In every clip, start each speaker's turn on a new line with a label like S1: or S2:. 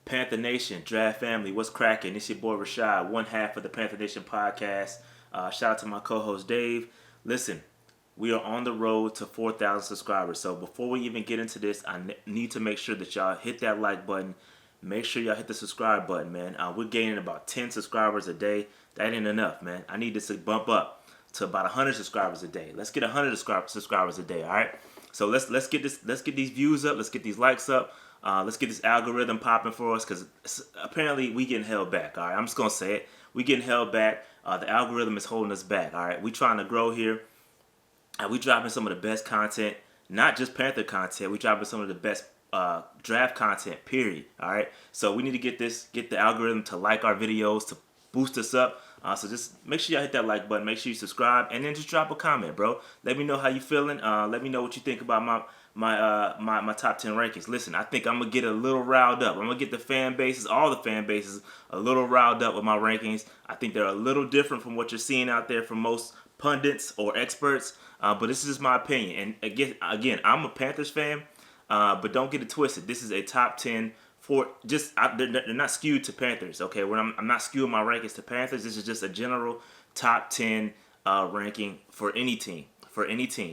S1: Panther Nation, Draft Family, what's cracking? It's your boy Rashad, one half of the Panther Nation podcast. Shout out to my co-host Dave. Listen, we are on the road to 4,000 subscribers. So before we even get into this, I need to make sure that y'all hit that like button. Make sure y'all hit the subscribe button, man. We're gaining about 10 subscribers a day. That ain't enough, man. I need this to bump up to about 100 subscribers a day. Let's get 100 subscribers a day, all right? So let's get these views up. Let's get these likes up. Let's get this algorithm popping for us because apparently we getting held back. All right, I'm just gonna say it. We getting held back. The algorithm is holding us back. All right, we trying to grow here. We dropping some of the best content, not just Panther content. We dropping some of the best draft content. Period. All right. So we need to get the algorithm to like our videos to boost us up. So just make sure y'all hit that like button. Make sure you subscribe and then just drop a comment, bro. Let me know how you feeling. Let me know what you think about my top 10 rankings. Listen, I think I'm gonna get a little riled up. I'm gonna get the fan bases, all the fan bases, a little riled up with my rankings. I think they're a little different from what you're seeing out there from most pundits or experts. But this is just my opinion. And again, I'm a Panthers fan, but don't get it twisted. This is a top 10 for they're not skewed to Panthers. Okay, when I'm not skewing my rankings to Panthers. This is just a general top 10 ranking for any team.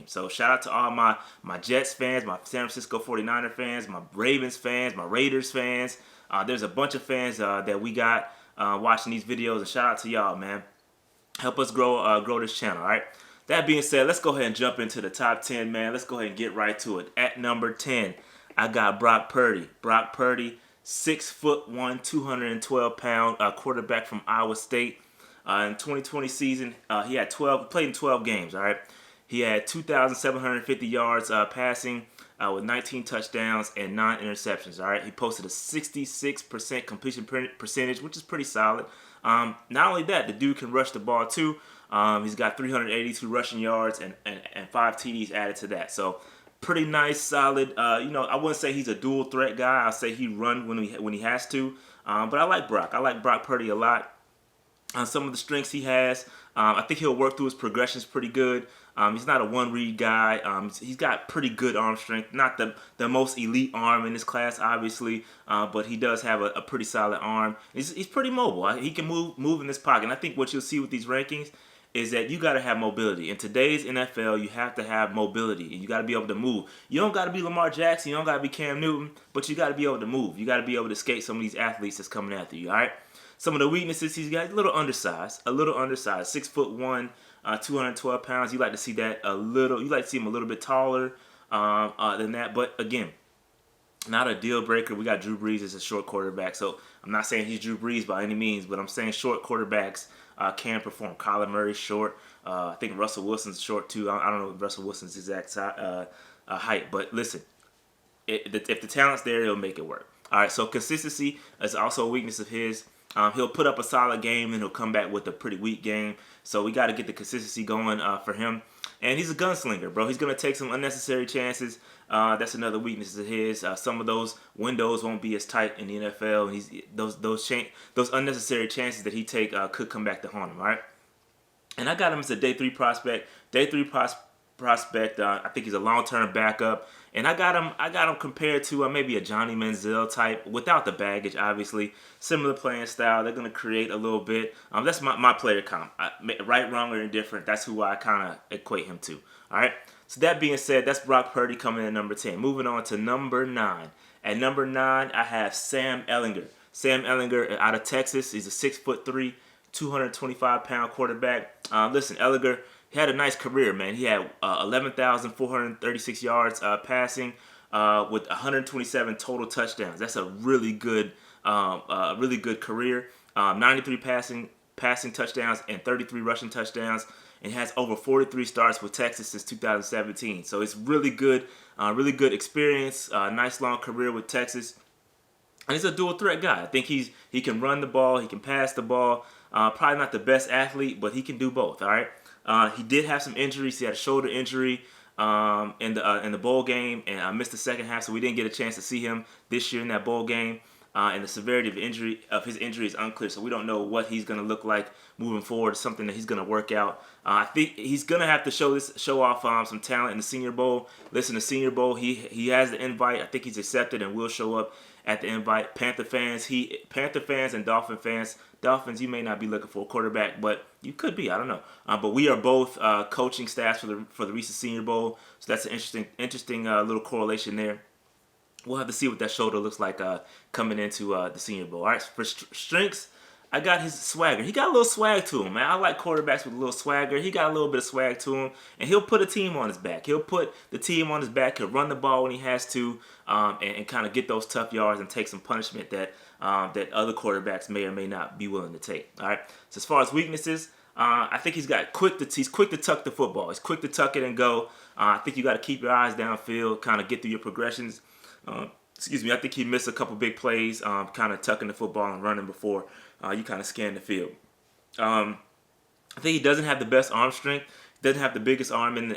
S1: So shout out to all my Jets fans, my San Francisco 49er fans, my Ravens fans, my Raiders fans. There's a bunch of fans that we got watching these videos, and shout out to y'all, man. Help us grow this channel, all right? That being said, let's go ahead and jump into the top 10, man. Let's go ahead and get right to it. At number 10, I got Brock Purdy. Brock Purdy, 6'1", 212-pound quarterback from Iowa State. In 2020 season, he had played in 12 games, all right? He had 2,750 yards passing with 19 touchdowns and 9 interceptions. All right, he posted a 66% completion percentage, which is pretty solid. Not only that, the dude can rush the ball too. He's got 382 rushing yards and 5 TDs added to that. So pretty nice, solid. I wouldn't say he's a dual threat guy. I'll say he run when he has to. But I like Brock. I like Brock Purdy a lot. Some of the strengths he has, I think he'll work through his progressions pretty good. He's not a one-read guy. He's got pretty good arm strength. Not the most elite arm in this class, obviously, but he does have a pretty solid arm. He's pretty mobile. He can move in this pocket. And I think what you'll see with these rankings is that you got to have mobility. In today's NFL, you have to have mobility. You got to be able to move. You don't got to be Lamar Jackson. You don't got to be Cam Newton, but you got to be able to move. You got to be able to skate some of these athletes that's coming after you, all right? Some of the weaknesses he's got, a little undersized, 6'1", 212 pounds. You like to see that a little. You like to see him a little bit taller than that. But again, not a deal breaker. We got Drew Brees as a short quarterback, so I'm not saying he's Drew Brees by any means, but I'm saying short quarterbacks can perform. Kyler Murray's short. I think Russell Wilson's short too. I don't know Russell Wilson's exact height, but listen, if the talent's there, he'll make it work. All right, so consistency is also a weakness of his. He'll put up a solid game and he'll come back with a pretty weak game. So we got to get the consistency going for him. And he's a gunslinger, bro. He's going to take some unnecessary chances. That's another weakness of his. Some of those windows won't be as tight in the NFL. And those unnecessary chances that he take could come back to haunt him, all right? And I got him as a day 3 prospect. Day 3 prospect. I think he's a long-term backup. And I got him compared to maybe a Johnny Manziel type without the baggage, obviously. Similar playing style. They're going to create a little bit. That's my player comp. Right, wrong, or indifferent. That's who I kind of equate him to. All right. So that being said, that's Brock Purdy coming in at number 10. Moving on to number 9. At number 9, I have Sam Ehlinger. Sam Ehlinger out of Texas. He's a 6'3", 225-pound quarterback. Listen, Ehlinger, he had a nice career, man. He had 11,436 yards passing with 127 total touchdowns. That's a really good career. 93 passing touchdowns and 33 rushing touchdowns. And he has over 43 starts with Texas since 2017. So it's really good experience. Nice long career with Texas. And he's a dual threat guy. I think he can run the ball, he can pass the ball. Probably not the best athlete, but he can do both. All right. He did have some injuries. He had a shoulder injury in the bowl game, and I missed the second half, so we didn't get a chance to see him this year in that bowl game. And the severity of his injury is unclear, so we don't know what he's going to look like moving forward. It's something that he's going to work out. I think he's going to have to show off some talent in the Senior Bowl. Listen, the Senior Bowl, he has the invite. I think he's accepted and will show up at the invite. Panther fans and Dolphins, you may not be looking for a quarterback, but you could be. I don't know. But we are both coaching staffs for the recent Senior Bowl, so that's an interesting little correlation there. We'll have to see what that shoulder looks like coming into the Senior Bowl. All right, for strengths, I got his swagger. He got a little swag to him, man. I like quarterbacks with a little swagger. He got a little bit of swag to him, and he'll put a team on his back. He'll put the team on his back. He'll run the ball when he has to, and kind of get those tough yards and take some punishment that other quarterbacks may or may not be willing to take. All right. So as far as weaknesses, I think he's quick to tuck the football. He's quick to tuck it and go. I think you got to keep your eyes downfield, kind of get through your progressions. I think he missed a couple big plays, kind of tucking the football and running before you kind of scan the field. I think he doesn't have the best arm strength. Doesn't have the biggest arm in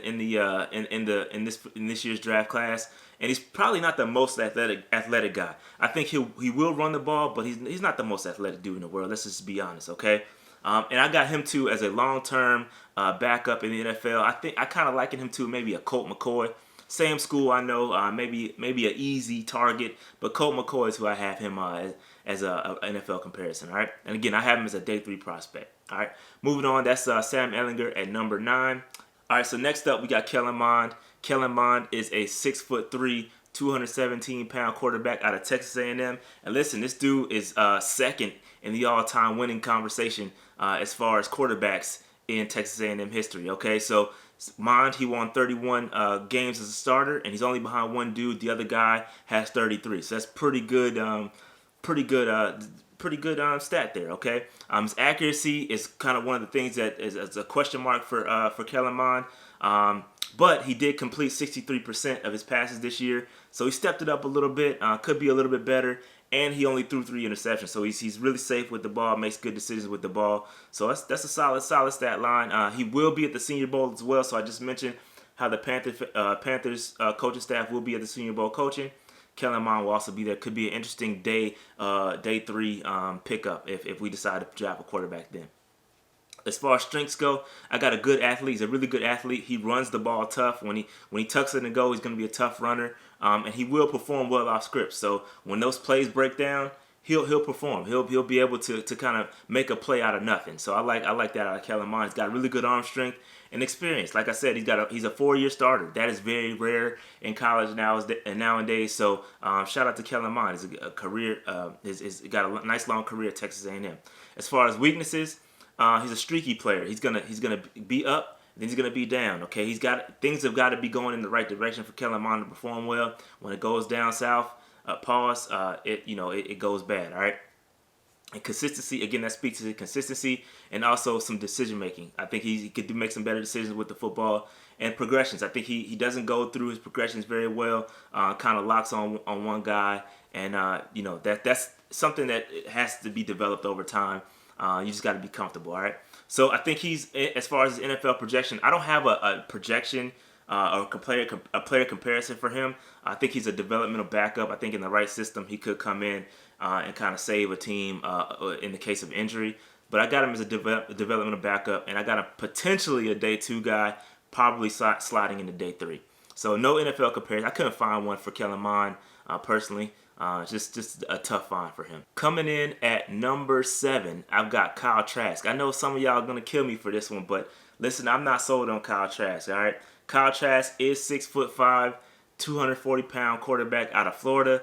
S1: this year's draft class, and he's probably not the most athletic guy. I think he will run the ball, but he's not the most athletic dude in the world. Let's just be honest, okay? And I got him too as a long-term backup in the NFL. I kind of liken him to maybe a Colt McCoy. Same school, I know, maybe an easy target, but Colt McCoy is who I have him as a NFL comparison, all right? And again, I have him as a day 3 prospect, all right? Moving on, that's Sam Ehlinger at number 9. All right, so next up, we got Kellen Mond. Kellen Mond is a 6'3", 217-pound quarterback out of Texas A&M. And listen, this dude is second in the all-time winning conversation as far as quarterbacks in Texas A&M history, okay? So Mond, he won 31 games as a starter, and he's only behind one dude. The other guy has 33, so that's pretty good stat there. Okay, his accuracy is kind of one of the things that is a question mark for Kellen Mond. But he did complete 63% of his passes this year, so he stepped it up a little bit. Could be a little bit better. And he only threw 3 interceptions, so he's really safe with the ball, makes good decisions with the ball. So that's a solid stat line. He will be at the Senior Bowl as well. So I just mentioned how the Panthers coaching staff will be at the Senior Bowl coaching. Kellen Mond will also be there. Could be an interesting day 3 pickup if we decide to draft a quarterback then. As far as strengths go, I got a good athlete. He's a really good athlete. He runs the ball tough. When he tucks it and go, he's going to be a tough runner. And he will perform well off script. So when those plays break down, he'll perform. He'll be able to kind of make a play out of nothing. So I like that out of Kellen Mond. He's got really good arm strength and experience. Like I said, he's a 4-year starter. That is very rare in college nowadays. So shout out to Kellen Mond. He's a career. He's got a nice long career at Texas A&M. As far as weaknesses, he's a streaky player. He's gonna be up, then he's gonna be down. Okay, things have got to be going in the right direction for Kellen Mond to perform well. When it goes down south, it goes bad. All right. And consistency, again, that speaks to consistency and also some decision making. I think he could make some better decisions with the football and progressions. I think he doesn't go through his progressions very well. Kind of locks on one guy, and that's something that has to be developed over time. You just got to be comfortable, all right? So I think he's, as far as his NFL projection, I don't have a projection or a player comparison for him. I think he's a developmental backup. I think in the right system, he could come in and kind of save a team in the case of injury. But I got him as a developmental backup, and I got him potentially a day 2 guy, probably sliding into day 3. So no NFL comparison. I couldn't find one for Kellen Mond personally. Just a tough find for him. Coming in at number 7, I've got Kyle Trask. I know some of y'all are going to kill me for this one, but listen, I'm not sold on Kyle Trask, all right? Kyle Trask is 6'5", 240-pound quarterback out of Florida.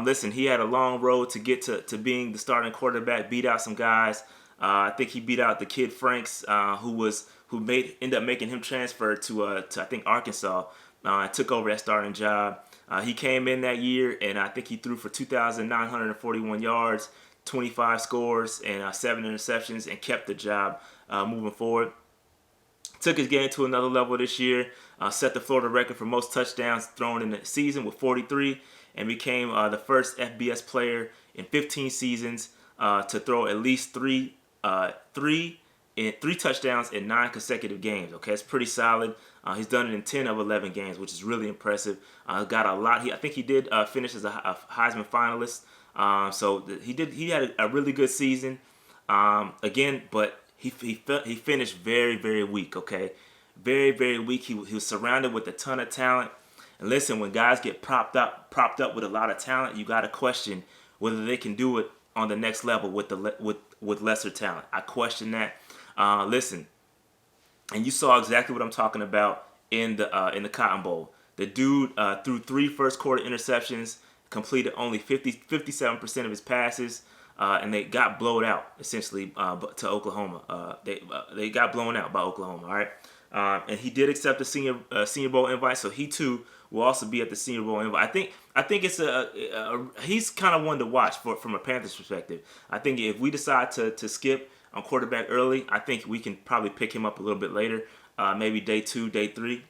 S1: Listen, he had a long road to get to being the starting quarterback, beat out some guys. I think he beat out the kid Franks, who ended up making him transfer to I think Arkansas. Took over that starting job. He came in that year, and I think he threw for 2,941 yards, 25 scores, and 7 interceptions, and kept the job moving forward. Took his game to another level this year, set the Florida record for most touchdowns thrown in the season with 43, and became the first FBS player in 15 seasons to throw at least three touchdowns in 9 consecutive games. Okay, it's pretty solid. He's done it in 10 of 11 games, which is really impressive. Got a lot. I think he did finish as a Heisman finalist. He had a really good season. Again, but he finished very, very weak. Okay, very, very weak. He was surrounded with a ton of talent. And listen, when guys get propped up with a lot of talent, you got to question whether they can do it on the next level with lesser talent. I question that. Listen, and you saw exactly what I'm talking about in the Cotton Bowl. The dude threw 3 first quarter interceptions, completed only 57% of his passes, and they got blown out essentially to Oklahoma. They got blown out by Oklahoma. All right, and he did accept a Senior Bowl invite, so he too will also be at the Senior Bowl invite. I think it's he's kind of one to watch from a Panthers perspective. I think if we decide to skip on quarterback early, I think we can probably pick him up a little bit later, maybe day 2, day 3.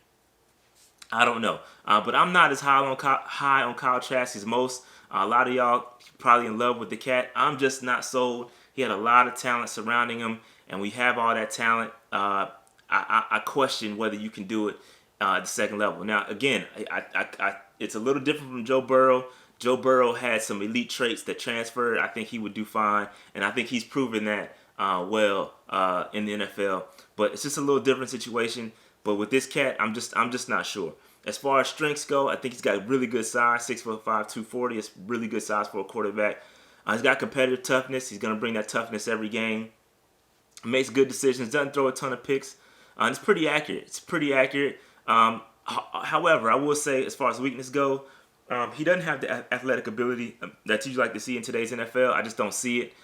S1: I don't know, but I'm not as high on Kyle Trask as most. A lot of y'all probably in love with the cat. I'm just not sold. He had a lot of talent surrounding him, and we have all that talent. I question whether you can do it at the second level. Now, again, it's a little different from Joe Burrow. Joe Burrow had some elite traits that transferred. I think he would do fine, and I think he's proven that well in the NFL. But it's just a little different situation. But with this cat, I'm just not sure. As far as strengths go, I think he's got really good size, 6'5", 240. It's really good size for a quarterback. He's got competitive toughness. He's going to bring that toughness every game. Makes good decisions. Doesn't throw a ton of picks. It's pretty accurate. However, I will say, as far as weakness go, he doesn't have the athletic ability that you like to see in today's NFL. I just don't see it.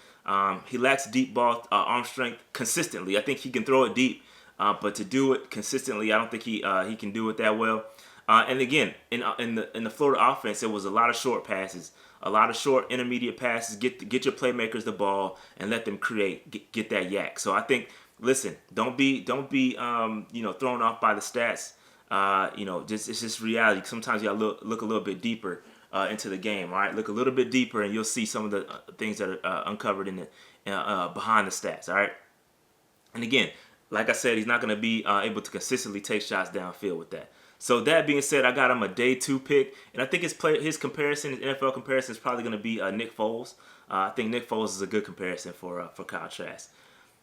S1: He lacks deep ball arm strength consistently. I think he can throw it deep. But to do it consistently, I don't think he can do it that well. And again, in the Florida offense, it was a lot of short passes, a lot of short intermediate passes. Get your playmakers the ball and let them create, get that yak. So I think, listen, don't be thrown off by the stats. It's just reality. Sometimes you gotta look a little bit deeper into the game. All right, look a little bit deeper, and you'll see some of the things that are uncovered in the behind the stats. All right, and again, like I said, he's not going to be able to consistently take shots downfield with that. So that being said, I got him a day 2 pick, and I think his NFL comparison is probably going to be Nick Foles. I think Nick Foles is a good comparison for Kyle Trask.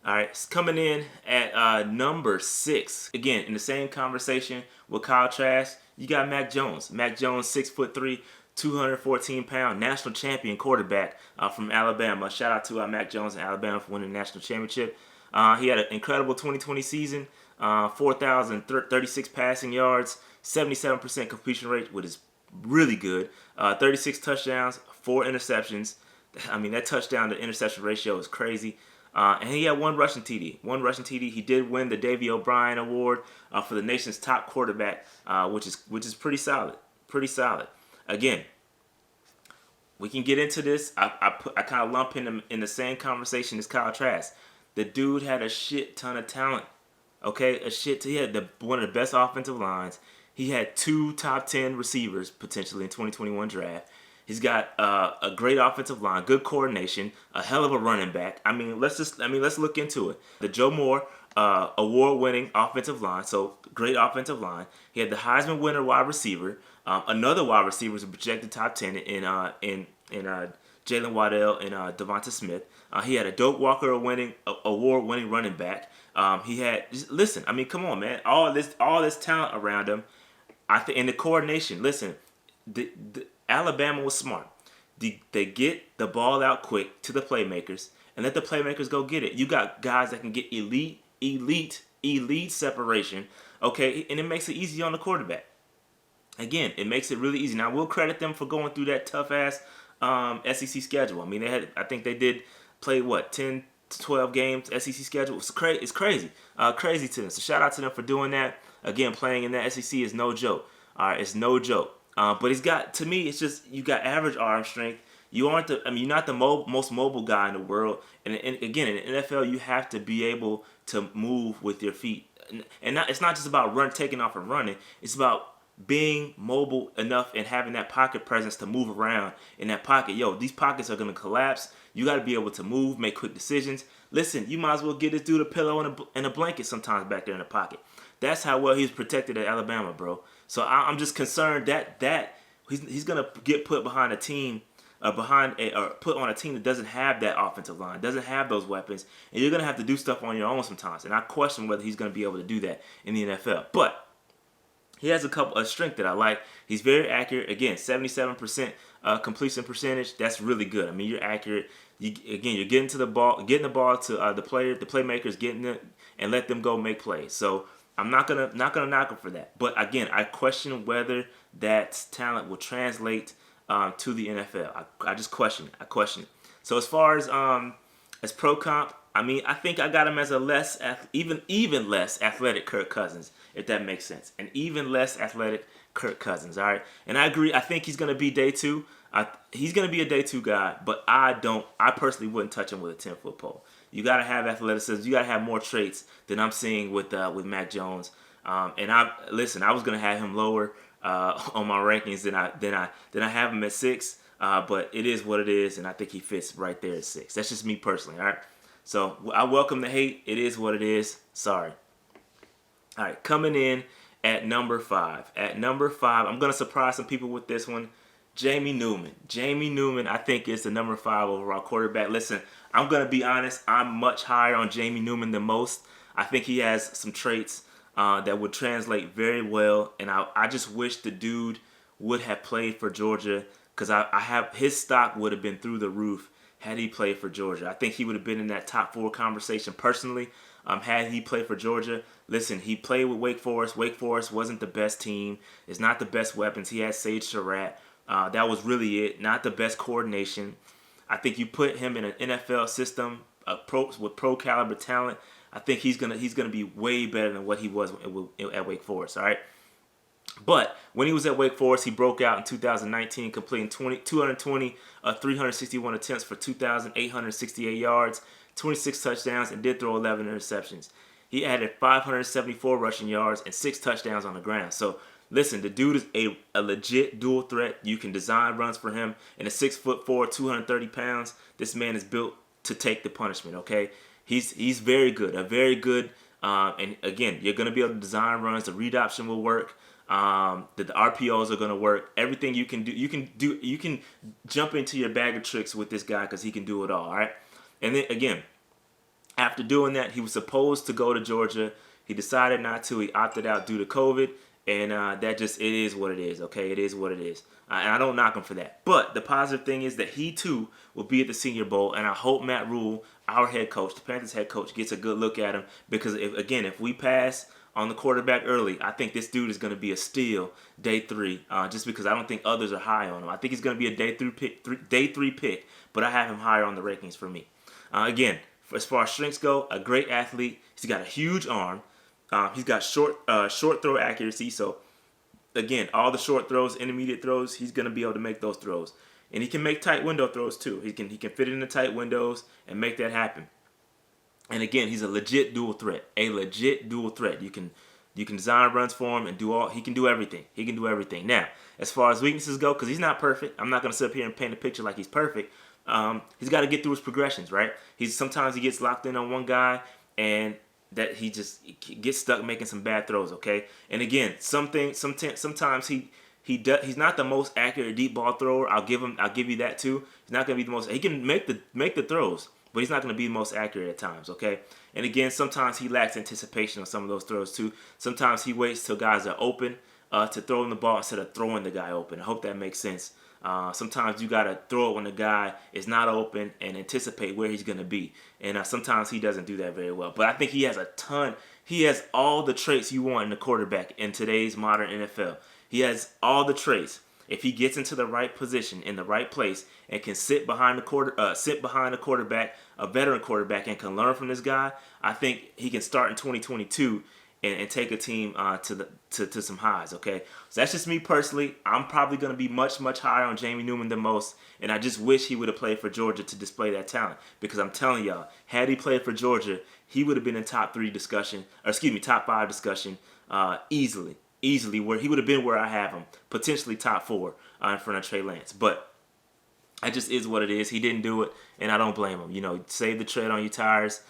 S1: All right, it's coming in at number 6. Again, in the same conversation with Kyle Trask, you got Mac Jones. Mac Jones, 6'3", 214-pound national champion quarterback from Alabama. Shout out to Mac Jones in Alabama for winning the national championship. He had an incredible 2020 season, 4,036 passing yards, 77% completion rate, which is really good. 36 touchdowns, 4 interceptions. I mean, that touchdown to interception ratio is crazy. And he had 1 rushing TD. He did win the Davey O'Brien Award for the nation's top quarterback, which is pretty solid. Again, we can get into this. I kind of lump him in the same conversation as Kyle Trask. The dude had a shit ton of talent. Okay, he had one of the best offensive lines. He had 2 top 10 receivers potentially in 2021 draft. He's got a great offensive line, good coordination, a hell of a running back. Let's look into it. The Joe Moore award-winning offensive line, so great offensive line. He had the Heisman winner wide receiver. Another wide receiver was a projected top 10 in Jalen Waddell and Devonta Smith. He had a Doak Walker award-winning running back. He had come on, man, all this talent around him. And the coordination. Listen, the Alabama was smart. They get the ball out quick to the playmakers and let the playmakers go get it. You got guys that can get elite separation. Okay, and it makes it easy on the quarterback. Again, it makes it really easy. Now we'll credit them for going through that tough ass SEC schedule. I mean, they did play 10 to 12 games SEC schedule. It's crazy to them. So shout out to them for doing that. Again, playing in that SEC is no joke. All right, it's no joke. But to me, it's just you got average arm strength. You're not the most mobile guy in the world. And again, in the NFL, you have to be able to move with your feet. And it's not just about taking off and running. It's about being mobile enough and having that pocket presence to move around in that pocket. These pockets are going to collapse. You got to be able to move, make quick decisions. Listen, you might as well get this dude a pillow and a blanket sometimes back there in the pocket. That's how well he's protected at Alabama, bro. So I'm just concerned that he's going to get put behind a team, or put on a team that doesn't have that offensive line, doesn't have those weapons, and you're going to have to do stuff on your own sometimes. And I question whether he's going to be able to do that in the NFL. But he has a strength that I like. He's very accurate. Again, 77% completion percentage. That's really good. I mean, you're accurate. You're getting to the ball, getting the ball to the playmakers, getting it and let them go make plays. So I'm not gonna knock him for that. But again, I question whether that talent will translate to the NFL. I just question it. I question it. So as far as pro comp, I mean, I think I got him as a even less athletic Kirk Cousins, if that makes sense, an even less athletic Kirk Cousins. All right, and I agree. I think he's going to be day two. He's going to be a day two guy, but I personally wouldn't touch him with a 10-foot pole. You got to have athleticism. You got to have more traits than I'm seeing with Mac Jones. And I was going to have him lower on my rankings than I have him at 6. But it is what it is, and I think he fits right there at 6. That's just me personally. All right. So I welcome the hate. It is what it is. Sorry. All right, coming in at number 5. At number 5, I'm going to surprise some people with this one. Jamie Newman. Jamie Newman, I think, is the number 5 overall quarterback. Listen, I'm going to be honest. I'm much higher on Jamie Newman than most. I think he has some traits that would translate very well, and I just wish the dude would have played for Georgia because I have his stock would have been through the roof had he played for Georgia. I think he would have been in that top 4 conversation personally. Had he played for Georgia, listen, he played with Wake Forest. Wake Forest wasn't the best team. It's not the best weapons. He had Sage Surratt. That was really it. Not the best coordination. I think you put him in an NFL system with pro caliber talent. I think he's gonna be way better than what he was at Wake Forest. All right. But when he was at Wake Forest, he broke out in 2019, completing 220, 361 attempts for 2,868 yards, 26 touchdowns, and did throw 11 interceptions. He added 574 rushing yards and 6 touchdowns on the ground. So, listen, the dude is a legit dual threat. You can design runs for him. And at 6'4", 230 pounds, this man is built to take the punishment, okay? He's very good, and again, you're going to be able to design runs. The read option will work. The RPOs are going to work. Everything you can do, you can jump into your bag of tricks with this guy because he can do it all right? And then again, after doing that, he was supposed to go to Georgia. He decided not to. He opted out due to COVID, and it is what it is, okay? It is what it is. And I don't knock him for that. But the positive thing is that he, too, will be at the Senior Bowl, and I hope Matt Rule, our head coach, the Panthers head coach, gets a good look at him because, if we pass on the quarterback early, I think this dude is going to be a steal day 3, just because I don't think others are high on him. I think he's going to be a day 3 pick, but I have him higher on the rankings for me. Again, as far as strengths go, a great athlete. He's got a huge arm. He's got short throw accuracy. So, again, all the short throws, intermediate throws, he's going to be able to make those throws. And he can make tight window throws too. He can fit it in the tight windows and make that happen. And again, he's a legit dual threat. You can design runs for him and he can do everything. Now, as far as weaknesses go, because he's not perfect, I'm not going to sit up here and paint a picture like he's perfect. He's got to get through his progressions, right? Sometimes he gets locked in on one guy and that he just gets stuck making some bad throws, okay? And again, sometimes he's not the most accurate deep ball thrower. I'll give you that too. He's not going to be the most. He can make the throws, but he's not going to be the most accurate at times, okay? And again, sometimes he lacks anticipation on some of those throws too. Sometimes he waits till guys are open to throw him the ball instead of throwing the guy open. I hope that makes sense. Sometimes you got to throw it when the guy is not open and anticipate where he's going to be. And sometimes he doesn't do that very well. But I think he has all the traits you want in a quarterback in today's modern NFL. He has all the traits. If he gets into the right position, in the right place, and can sit behind the quarterback, a veteran quarterback, and can learn from this guy, I think he can start in 2022 and take a team to some highs, okay? So that's just me personally. I'm probably going to be much, much higher on Jamie Newman than most, and I just wish he would have played for Georgia to display that talent because I'm telling y'all, had he played for Georgia, he would have been in top 5 discussion, easily, where he would have been where I have him, potentially top 4 in front of Trey Lance. But that just is what it is. He didn't do it, and I don't blame him. Save the tread on your tires.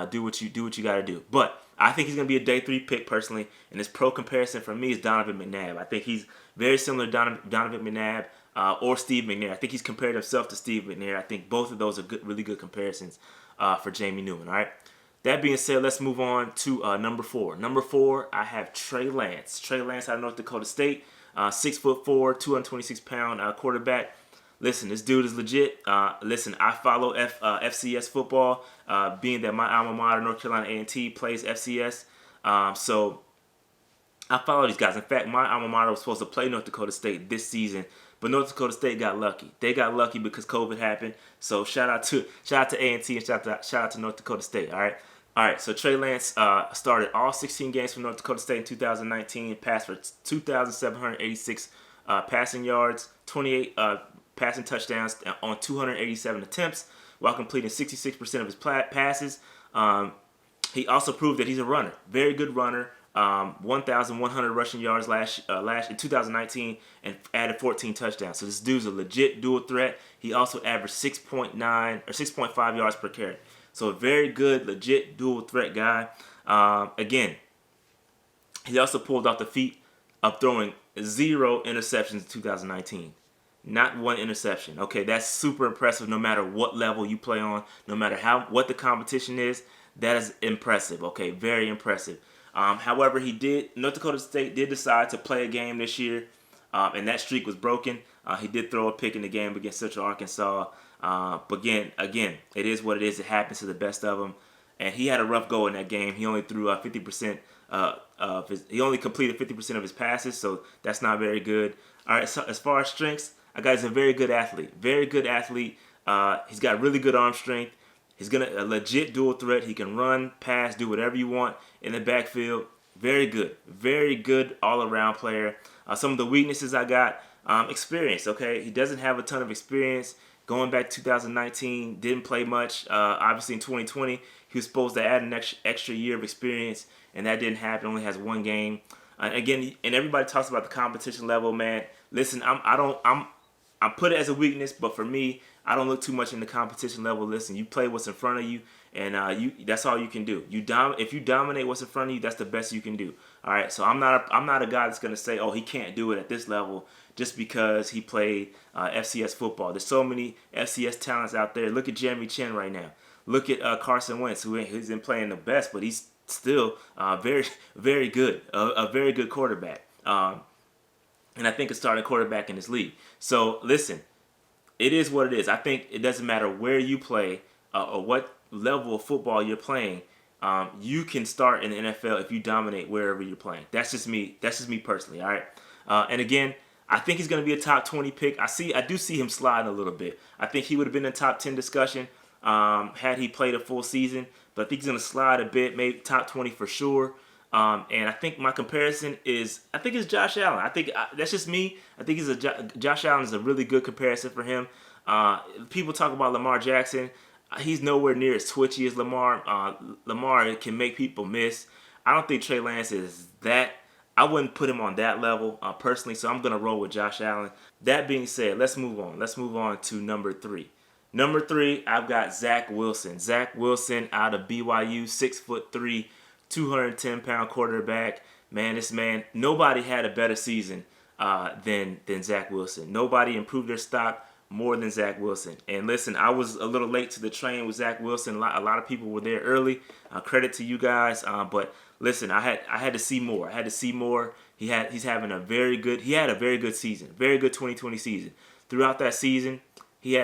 S1: Do what you got to do. But I think he's going to be a day 3 pick personally, and his pro comparison for me is Donovan McNabb. I think he's very similar to Donovan McNabb or Steve McNair. I think he's compared himself to Steve McNair. I think both of those are really good comparisons for Jamie Newman. All right. That being said, let's move on to number 4. Number 4, I have Trey Lance. Trey Lance out of North Dakota State, 6'4", 226-pound quarterback. Listen, this dude is legit. Listen, I follow FCS football, being that my alma mater, North Carolina A&T, plays FCS. So I follow these guys. In fact, my alma mater was supposed to play North Dakota State this season, but North Dakota State got lucky. They got lucky because COVID happened. So shout out to A&T and shout out to North Dakota State. All right. So Trey Lance started all 16 games for North Dakota State in 2019, passed for 2,786 passing yards, 28 passing touchdowns on 287 attempts, while completing 66% of his passes. He also proved that he's a runner, very good runner. 1,100 rushing yards last in 2019 and added 14 touchdowns. So this dude's a legit dual threat. He also averaged 6.9 or 6.5 yards per carry. So a very good, legit dual threat guy. Again, he also pulled off the feat of throwing 0 interceptions in 2019. Not one interception. Okay, that's super impressive no matter what level you play on, no matter what the competition is. That is impressive. Okay, very impressive. However, North Dakota State did decide to play a game this year, and that streak was broken. He did throw a pick in the game against Central Arkansas. But again, it is what it is. It happens to the best of them. And he had a rough go in that game. He only threw 50% he only completed 50% of his passes, so that's not very good. All right, so as far as strengths, he's a very good athlete. Very good athlete. He's got really good arm strength. He's a legit dual threat. He can run, pass, do whatever you want in the backfield. Very good all-around player. Some of the weaknesses I got, experience. Okay, he doesn't have a ton of experience. Going back to 2019, didn't play much. Obviously in 2020, he was supposed to add an extra year of experience, and that didn't happen. Only has one game. Again, and everybody talks about the competition level, man. Listen, I put it as a weakness, but for me, I don't look too much in the competition level. Listen, you play what's in front of you, and that's all you can do. If you dominate what's in front of you, that's the best you can do. All right, so I'm not a guy that's gonna say, oh, he can't do it at this level just because he played FCS football. There's so many FCS talents out there. Look at Jeremy Chin right now. Look at Carson Wentz, who isn't playing the best, but he's still very good, a very good quarterback. And I think a starting quarterback in this league. So listen, it is what it is. I think it doesn't matter where you play or what level of football you're playing. You can start in the NFL if you dominate wherever you're playing. That's just me. That's just me personally. All right. And again, I think he's going to be a top 20 pick. I do see him sliding a little bit. I think he would have been in the top 10 discussion had he played a full season. But I think he's going to slide a bit, maybe top 20 for sure. And I think my comparison is, it's Josh Allen. I think that's just me. I think Josh Allen is a really good comparison for him. People talk about Lamar Jackson. He's nowhere near as twitchy as Lamar. Lamar can make people miss. I don't think Trey Lance is that. I wouldn't put him on that level personally, so I'm going to roll with Josh Allen. That being said, let's move on. Let's move on to number 3. Number 3, I've got Zach Wilson. Zach Wilson out of BYU, 6'3", 210-pound quarterback. Man, this man, nobody had a better season than Zach Wilson. Nobody improved their stock more than Zach Wilson. And listen, I was a little late to the train with Zach Wilson. A lot of people were there early. Credit to you guys. But listen, I had to see more. I had to see more. He had a very good season. Very good 2020 season. Throughout that season, he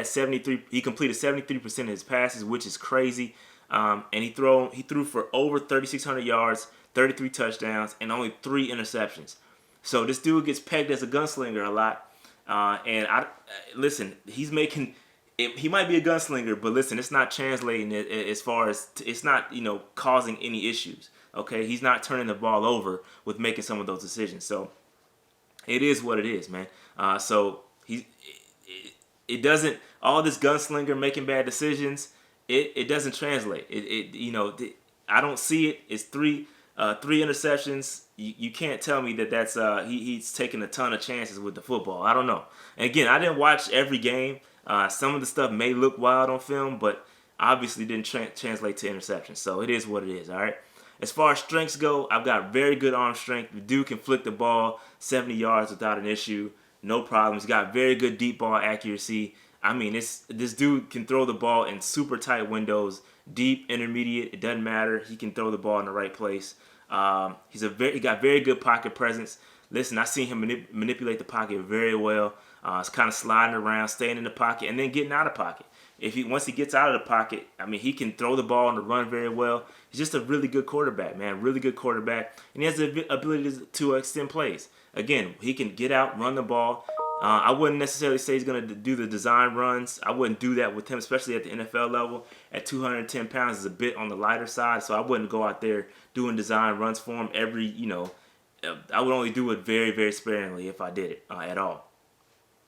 S1: completed 73% of his passes, which is crazy. And he threw for over 3,600 yards, 33 touchdowns, and only 3 interceptions. So this dude gets pegged as a gunslinger a lot. Listen, he might be a gunslinger, but listen, it's not translating as far as it's not causing any issues. Okay, he's not turning the ball over with making some of those decisions. So it is what it is, man. So it doesn't, all this gunslinger making bad decisions. It doesn't translate. I don't see it. It's three interceptions. You can't tell me that's he's taking a ton of chances with the football. I don't know. And again, I didn't watch every game. Some of the stuff may look wild on film, but obviously didn't translate to interceptions. So it is what it is. All right. As far as strengths go, I've got very good arm strength. The dude can flick the ball 70 yards without an issue. No problem. He's got very good deep ball accuracy. I mean, this dude can throw the ball in super tight windows, deep, intermediate. It doesn't matter. He can throw the ball in the right place. He got very good pocket presence. Listen, I seen him manipulate the pocket very well. It's kind of sliding around, staying in the pocket, and then getting out of pocket. Once he gets out of the pocket, I mean, he can throw the ball on the run very well. He's just a really good quarterback, man. Really good quarterback, and he has the ability to extend plays. Again, he can get out, run the ball. I wouldn't necessarily say he's going to do the design runs. I wouldn't do that with him, especially at the NFL level. At 210 pounds is a bit on the lighter side, so I wouldn't go out there doing design runs for him I would only do it very, very sparingly if I did it at all.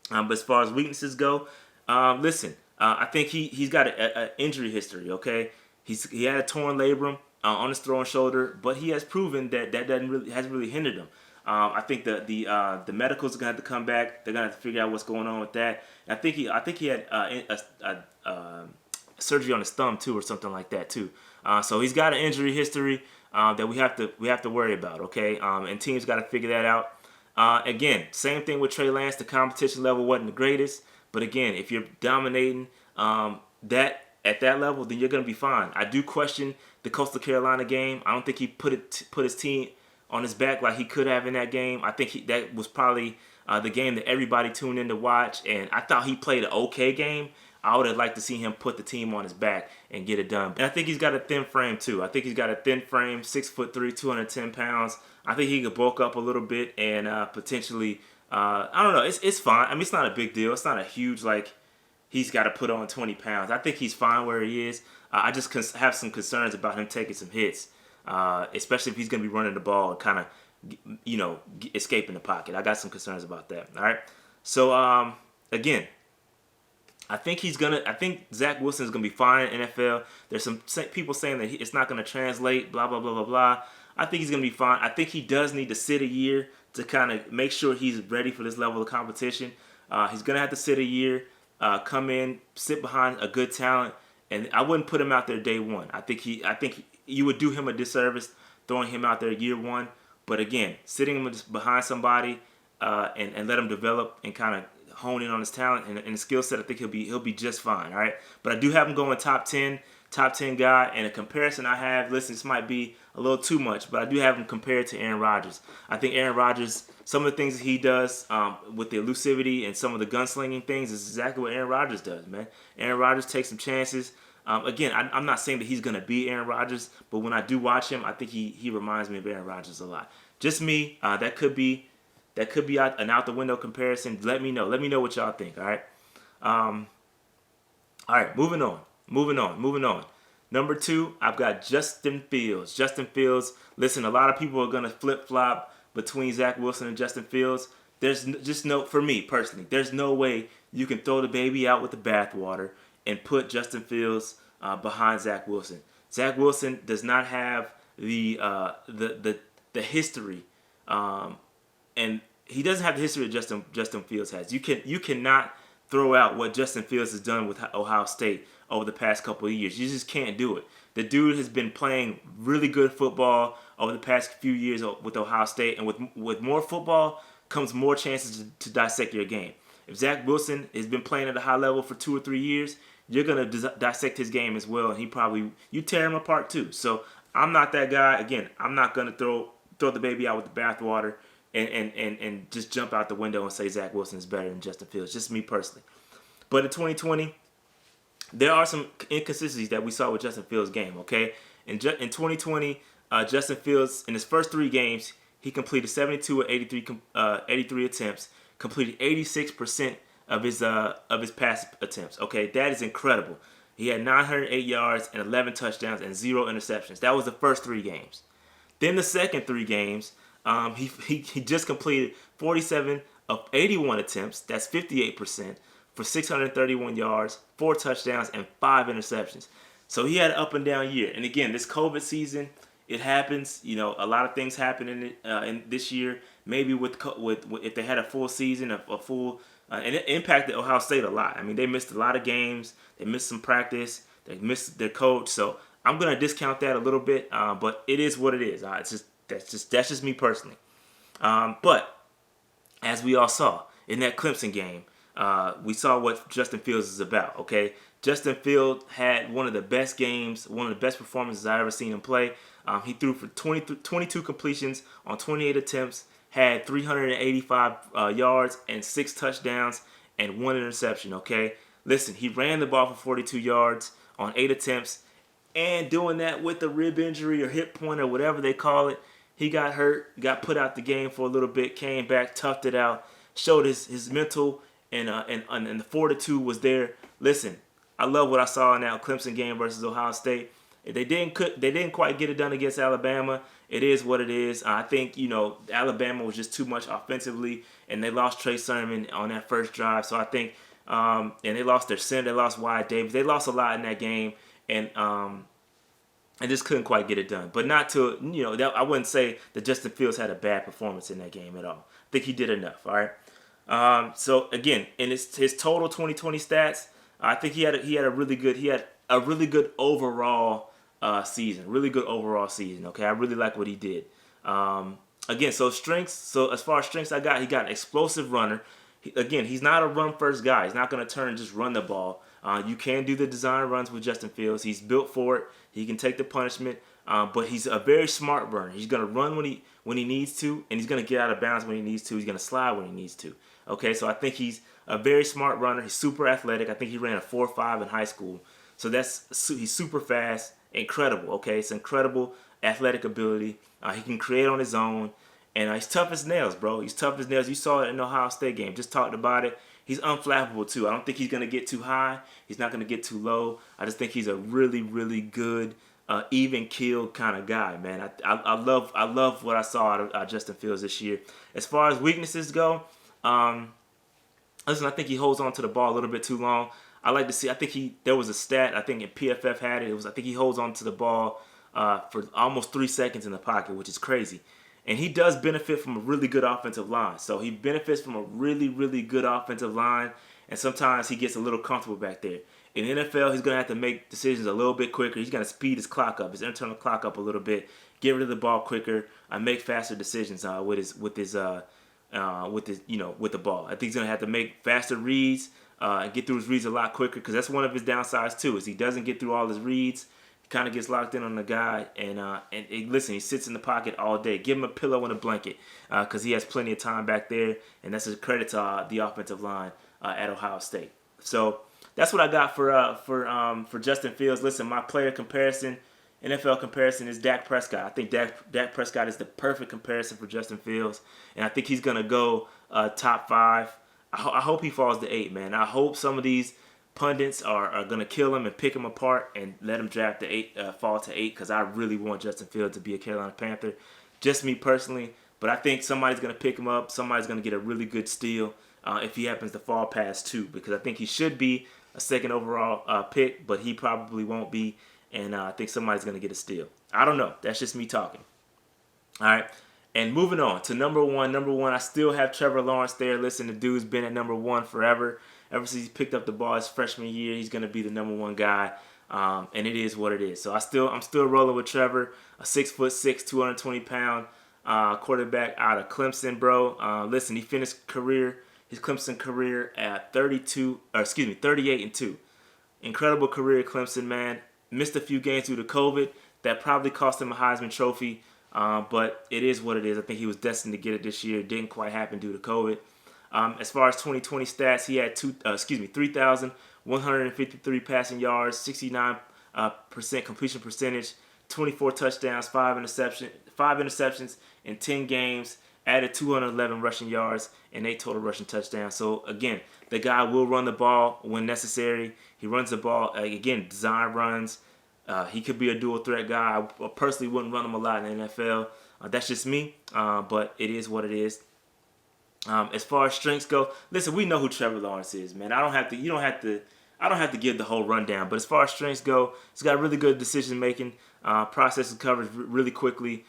S1: But as far as weaknesses go, listen, I think he's got an injury history, okay? He had a torn labrum on his throwing shoulder, but he has proven that hasn't really hindered him. I think the medicals are gonna have to come back. They're gonna have to figure out what's going on with that. And I think he had a surgery on his thumb too, or something like that too. So he's got an injury history that we have to worry about. Okay, and teams got to figure that out. Again, same thing with Trey Lance. The competition level wasn't the greatest, but again, if you're dominating that at that level, then you're gonna be fine. I do question the Coastal Carolina game. I don't think he put his team on his back like he could have in that game. I think that was probably the game that everybody tuned in to watch, and I thought he played an okay game. I would have liked to see him put the team on his back and get it done. And I think he's got a thin frame too. I think he's got a thin frame, 6'3", 210 pounds. I think he could bulk up a little bit and potentially, I don't know, it's fine. I mean, it's not a big deal. It's not a huge, he's got to put on 20 pounds. I think he's fine where he is. I just have some concerns about him taking some hits, especially if he's going to be running the ball and kind of, escaping the pocket. I got some concerns about that. All right. So, again, I think Zach Wilson is going to be fine in NFL. There's some people saying that it's not going to translate, blah, blah, blah, blah, blah. I think he's going to be fine. I think he does need to sit a year to kind of make sure he's ready for this level of competition. He's going to have to sit a year, come in, sit behind a good talent, and I wouldn't put him out there day one. I think you would do him a disservice throwing him out there year one. But again, sitting him behind somebody and let him develop and kind of hone in on his talent and his skill set, I think he'll be just fine. All right, but I do have him going top 10 guy. And a comparison I have, listen, this might be a little too much, but I do have him compared to Aaron Rodgers. I think Aaron Rodgers, some of the things that he does with the elusivity and some of the gunslinging things is exactly what Aaron Rodgers does, man. Aaron Rodgers takes some chances. Again, I'm not saying that he's going to be Aaron Rodgers, but when I do watch him, I think he reminds me of Aaron Rodgers a lot. Just me. That could be an out the window comparison. Let me know. Let me know what y'all think. All right. All right. Moving on. Number 2, I've got Justin Fields. Justin Fields. Listen, a lot of people are gonna flip flop between Zach Wilson and Justin Fields. There's for me personally, there's no way you can throw the baby out with the bathwater and put Justin Fields behind Zach Wilson. Zach Wilson does not have the history. And he doesn't have the history that Justin Fields has. You cannot throw out what Justin Fields has done with Ohio State over the past couple of years. You just can't do it. The dude has been playing really good football over the past few years with Ohio State, and with more football comes more chances to dissect your game. If Zach Wilson has been playing at a high level for 2 or 3 years, you're gonna dissect his game as well, and you tear him apart too. So I'm not that guy. Again, I'm not gonna throw the baby out with the bathwater and just jump out the window and say Zach Wilson is better than Justin Fields. Just me personally. But in 2020, there are some inconsistencies that we saw with Justin Fields' game, okay? In 2020, Justin Fields, in his first 3 games, he completed 72 of 83 attempts, completed 86% of his pass attempts, okay? That is incredible. He had 908 yards and 11 touchdowns and 0 interceptions. That was the first 3 games. Then the second 3 games, he just completed 47 of 81 attempts. That's 58% for 631 yards, 4 touchdowns, and 5 interceptions. So he had an up and down year. And again, this COVID season, it happens. A lot of things happen in this year. Maybe with if they had a full season, and it impacted Ohio State a lot. I mean, they missed a lot of games. They missed some practice. They missed their coach. So I'm gonna discount that a little bit. But it is what it is. That's just me personally. But as we all saw in that Clemson game, we saw what Justin Fields is about. Okay, Justin Fields had one of the best games, one of the best performances I ever seen him play. He threw for 22 completions on 28 attempts, had 385 yards and 6 touchdowns and 1 interception. Okay, listen, he ran the ball for 42 yards on 8 attempts, and doing that with a rib injury or hip point or whatever they call it. He got hurt, got put out the game for a little bit, came back, toughed it out, showed his mental and the fortitude was there. Listen, I love what I saw in that Clemson game versus Ohio State. They didn't quite get it done against Alabama. It is what it is. I think Alabama was just too much offensively, and they lost Trey Sermon on that first drive. So I think and they lost their center, they lost Wyatt Davis, they lost a lot in that game, and just couldn't quite get it done. But not to I wouldn't say that Justin Fields had a bad performance in that game at all. I think he did enough. All right. So again, in his total 2020 stats, I think he had a really good overall season. Really good overall season. Okay, I really like what he did. Again, so strengths. So as far as strengths, he got an explosive runner. He's not a run first guy. He's not going to turn and just run the ball. You can do the design runs with Justin Fields. He's built for it. He can take the punishment. But he's a very smart runner. He's going to run when he needs to, and he's going to get out of bounds when he needs to. He's going to slide when he needs to. Okay, so I think he's a very smart runner. He's super athletic. I think he ran a 4.5 in high school. So he's super fast, incredible. Okay, it's incredible athletic ability. He can create on his own, and he's tough as nails, bro. He's tough as nails. You saw it in the Ohio State game. Just talked about it. He's unflappable too. I don't think he's going to get too high. He's not going to get too low. I just think he's a really, really good, even keel kind of guy, man. I love what I saw out of Justin Fields this year. As far as weaknesses go, listen, I think he holds on to the ball a little bit too long. I like to see. I think there was a stat. I think in PFF had it. I think he holds on to the ball for almost 3 seconds in the pocket, which is crazy. And he does benefit from a really good offensive line. So he benefits from a really, really good offensive line. And sometimes he gets a little comfortable back there. In the NFL, he's going to have to make decisions a little bit quicker. He's going to speed his clock up, his internal clock up a little bit, get rid of the ball quicker, and make faster decisions with the ball. I think he's going to have to make faster reads and get through his reads a lot quicker, because that's one of his downsides too, is he doesn't get through all his reads. He kind of gets locked in on the guy, and listen, he sits in the pocket all day. Give him a pillow and a blanket, because he has plenty of time back there, and that's a credit to the offensive line at Ohio State. So that's what I got for Justin Fields. Listen, my player comparison, NFL comparison, is Dak Prescott. I think Dak Prescott is the perfect comparison for Justin Fields, and I think he's gonna go top 5. I hope he falls to 8, man. I hope some of these pundits are going to kill him and pick him apart and let him draft to 8, fall to 8, because I really want Justin Fields to be a Carolina Panther. Just me personally, but I think somebody's going to pick him up. Somebody's going to get a really good steal if he happens to fall past 2, because I think he should be a second overall pick, but he probably won't be, and I think somebody's going to get a steal. I don't know. That's just me talking. All right. And moving on to number one, I still have Trevor Lawrence there. Listen, the dude's been at number 1 forever. Ever since he picked up the ball his freshman year, he's going to be the number 1 guy, and it is what it is. So I'm still rolling with Trevor, a 6'6", 220-pound quarterback out of Clemson, bro. Listen, he finished his Clemson career at 38-2. Incredible career at Clemson, man. Missed a few games due to COVID. That probably cost him a Heisman Trophy. But it is what it is. I think he was destined to get it this year. It didn't quite happen due to COVID. As far as 2020 stats, he had 3,153 passing yards, 69% completion percentage, 24 touchdowns, 5 interceptions in 10 games, added 211 rushing yards and 8 total rushing touchdowns. So again, the guy will run the ball when necessary. He runs the ball, again, design runs. He could be a dual threat guy. I personally wouldn't run him a lot in the NFL. That's just me, but it is what it is. As far as strengths go, listen, we know who Trevor Lawrence is, man. I don't have to give the whole rundown. But as far as strengths go, he's got really good decision making, processes coverage really quickly.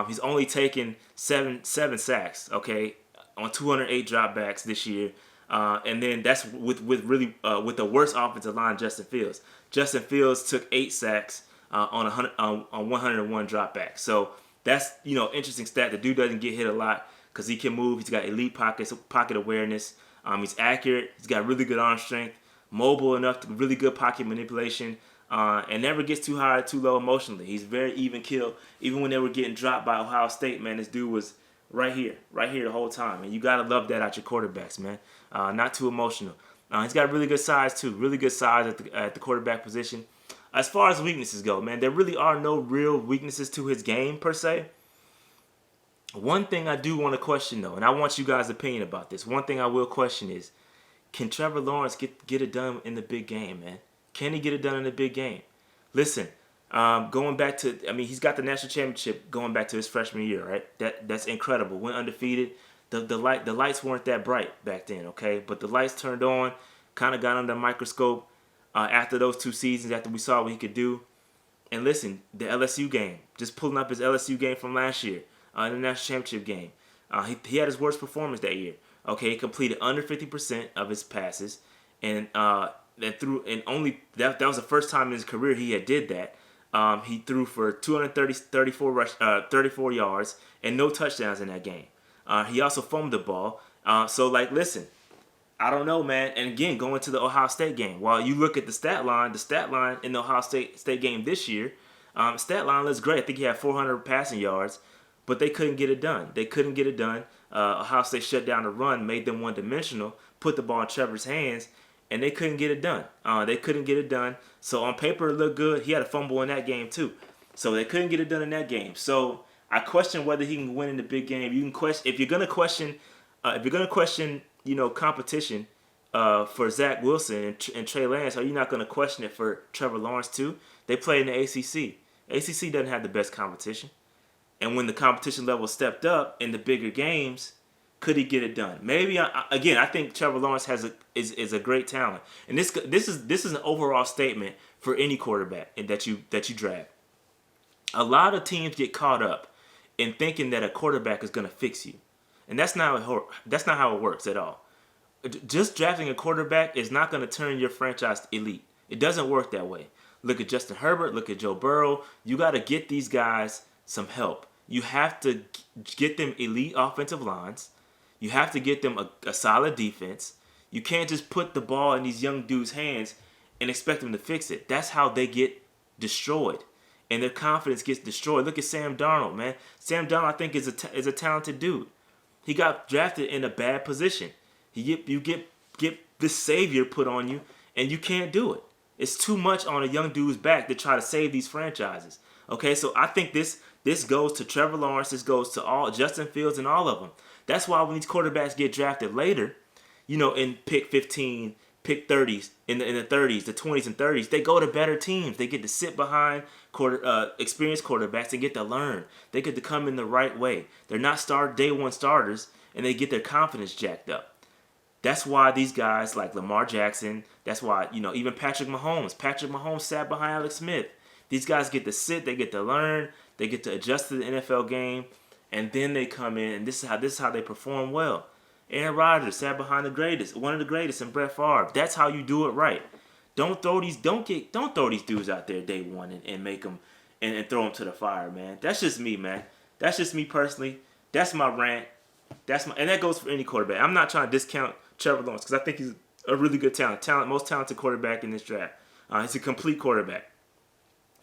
S1: He's only taken seven sacks, okay, on 208 dropbacks this year. And then that's with the worst offensive line, Justin Fields. Justin Fields took 8 sacks on 101 dropbacks. So that's interesting stat. The dude doesn't get hit a lot because he can move. He's got elite pocket awareness. He's accurate. He's got really good arm strength, mobile enough to really good pocket manipulation, and never gets too high or too low emotionally. He's very even keel. Even when they were getting dropped by Ohio State, man, this dude was right here the whole time. And you got to love that out your quarterbacks, man. Not too emotional. He's got really good size, too. Really good size at the quarterback position. As far as weaknesses go, man, there really are no real weaknesses to his game, per se. One thing I do want to question, though, and I want you guys' opinion about this. One thing I will question is, can Trevor Lawrence get it done in the big game, man? Can he get it done in the big game? Listen, going back to, he's got the national championship going back to his freshman year, right? That's incredible. Went undefeated. The lights weren't that bright back then, okay? But the lights turned on, kind of got under a microscope after those 2 seasons, after we saw what he could do. And listen, the LSU game, just pulling up his LSU game from last year, in the national championship game. He had his worst performance that year. Okay, he completed under 50% of his passes, and only that was the first time in his career he had did that. He threw for 34 yards and no touchdowns in that game. He also fumbled the ball. So listen, I don't know, man. And again, going to the Ohio State game, while you look at the stat line in the Ohio State game this year, stat line looks great. I think he had 400 passing yards, but they couldn't get it done. Ohio State shut down the run, made them one-dimensional, put the ball in Trevor's hands, and they couldn't get it done. So on paper, it looked good. He had a fumble in that game too. So they couldn't get it done in that game. So I question whether he can win in the big game. You can question if you're gonna question, competition for Zach Wilson and Trey Lance. Are you not gonna question it for Trevor Lawrence too? They play in the ACC. ACC doesn't have the best competition. And when the competition level stepped up in the bigger games, could he get it done? Maybe. I think Trevor Lawrence is a great talent, and this is an overall statement for any quarterback that you draft. A lot of teams get caught up in thinking that a quarterback is going to fix you, and that's not how it works at all. Just drafting a quarterback is not going to turn your franchise elite. It doesn't work that way. Look at Justin Herbert. Look at Joe Burrow. You got to get these guys some help. You have to get them elite offensive lines. You have to get them a solid defense. You can't just put the ball in these young dudes' hands and expect them to fix it. That's how they get destroyed, and their confidence gets destroyed. Look at Sam Darnold, man. Sam Darnold, I think, is a talented dude. He got drafted in a bad position. You get this savior put on you, and you can't do it. It's too much on a young dude's back to try to save these franchises. Okay, so I think this goes to Trevor Lawrence. This goes to all Justin Fields and all of them. That's why when these quarterbacks get drafted later, in pick 15, pick 30s, in the 30s, the 20s and 30s, they go to better teams. They get to sit behind experienced quarterbacks and get to learn. They get to come in the right way. They're not day one starters, and they get their confidence jacked up. That's why these guys like Lamar Jackson, that's why, even Patrick Mahomes sat behind Alex Smith. These guys get to sit, they get to learn, they get to adjust to the NFL game, and then they come in, and this is how they perform well. Aaron Rodgers sat behind one of the greatest, and Brett Favre. That's how you do it right. Don't throw these dudes out there day one and make them and throw them to the fire, man. That's just me, man. That's just me personally. That's my rant. And that goes for any quarterback. I'm not trying to discount Trevor Lawrence because I think he's a really good most talented quarterback in this draft. He's a complete quarterback.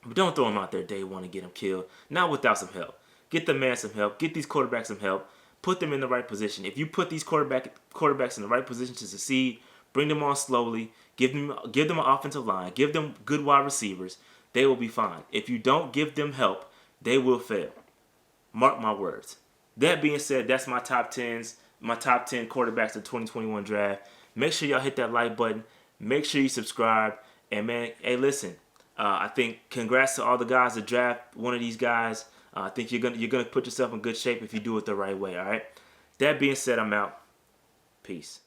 S1: But don't throw him out there day one and get him killed. Not without some help. Get the man some help. Get these quarterbacks some help. Put them in the right position. If you put these quarterbacks in the right position to succeed, bring them on slowly, give them an offensive line, give them good wide receivers, they will be fine. If you don't give them help, they will fail. Mark my words. That being said, that's my top 10 quarterbacks of 2021 draft. Make sure y'all hit that like button. Make sure you subscribe. And man, hey, listen. I think congrats to all the guys that draft one of these guys. I think you're gonna put yourself in good shape if you do it the right way. All right. That being said, I'm out. Peace.